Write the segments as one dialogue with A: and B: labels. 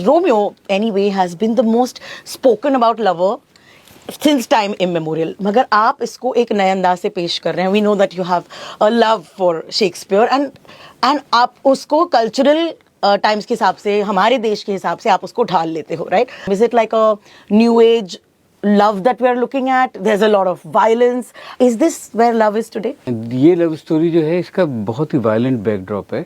A: Romeo anyway has been the most spoken about lover since time immemorial. मगर आप इसको एक नए अंदाज से पेश कर रहे हैं. We know that you have a love for Shakespeare and आप उसको cultural टाइम्स के हिसाब से, हमारे देश के हिसाब से आप उसको ढाल लेते हो, right? Is it like a new age love that we are looking at? There's a lot of violence. Is this where love is today?
B: ये लव स्टोरी जो है इसका बहुत ही वायलेंट बैकड्रॉप है.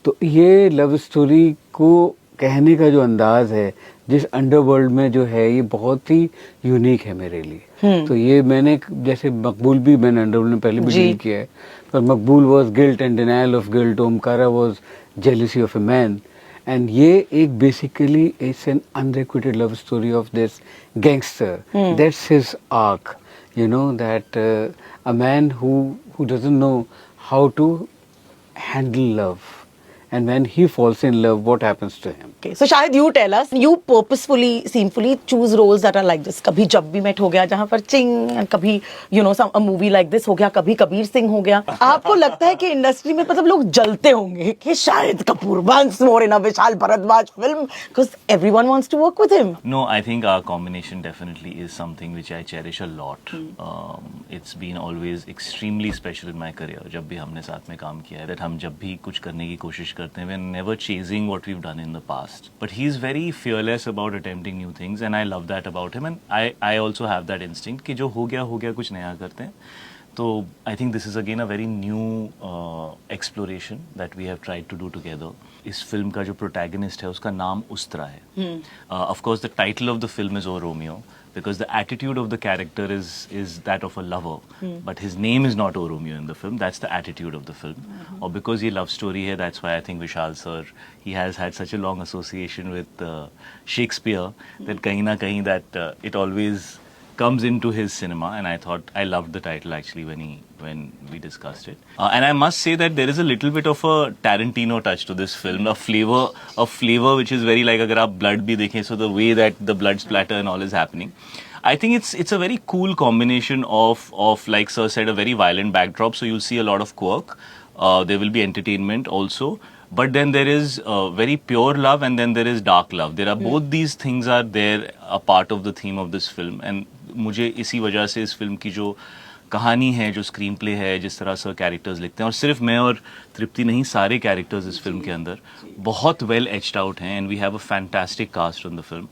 B: तो ये लव स्टोरी को कहने का जो अंदाज है जिस अंडरवर्ल्ड में जो है ये बहुत ही यूनिक है मेरे लिए. तो ये मैंने जैसे मकबूल भी मैंने अंडरवर्ल्ड में पहले भी डील किया है, पर मकबूल was guilt and denial of guilt, Omkara was jealousy of a man, and ये एक basically it's an unrequited love story of this gangster. That's his arc, you know, that a man who doesn't know how to handle love, and when he falls in love, what happens to him?
A: Okay, so शायद you tell us, you purposefully, scenefully choose roles that are like this. कभी जब भी met हो गया जहाँ पर चिंग, and कभी you know some a movie like this हो गया, कभी कबीर सिंह हो गया. आपको लगता है कि इंडस्ट्री में मतलब लोग जलते होंगे कि शायद Kapoor once more in a Vishal Bhardwaj film because everyone wants to work with him?
C: No, I think our combination definitely is something which I cherish a lot. It's been always extremely special in my career. जब भी हमने साथ में काम किया है, that हम जब भी कुछ करने की कोशिश करते हैं, we're never chasing what we've done in the past. But he's very fearless about attempting new things, and I love that about him. And I also have that instinct कि जो हो गया कुछ नया करते हैं. तो I think this is again a very new exploration that we have tried to do together. इस फिल्म का जो protagonist है उसका नाम उस्तरा है. Of course, the title of the film is O Romeo, because the attitude of the character is that of a lover, but his name is not O Romeo in the film. That's the attitude of the film. Or because ये love story है, that's why I think Vishal sir, he has had such a long association with Shakespeare that कहीं ना कहीं that it always comes into his cinema, and I thought I loved the title actually when we discussed it. And I must say that there is a little bit of a Tarantino touch to this film, a flavor which is very like अगर आप blood भी देखें, so the way that the blood splatter and all is happening. I think it's a very cool combination of like Sir said, a very violent backdrop, so you'll see a lot of quirk. There will be entertainment also. But then there is very pure love, and then there is dark love. There are both these things are there, a part of the theme of this film. And मुझे इसी वजह से इस film की जो कहानी है, जो स्क्रीन प्ले है, जिस तरह से कैरेक्टर्स लिखते हैं, और सिर्फ मैं और तृप्ति नहीं, सारे कैरेक्टर्स इस फिल्म के अंदर बहुत वेल एच्ड आउट हैं, and we have a fantastic cast on the film.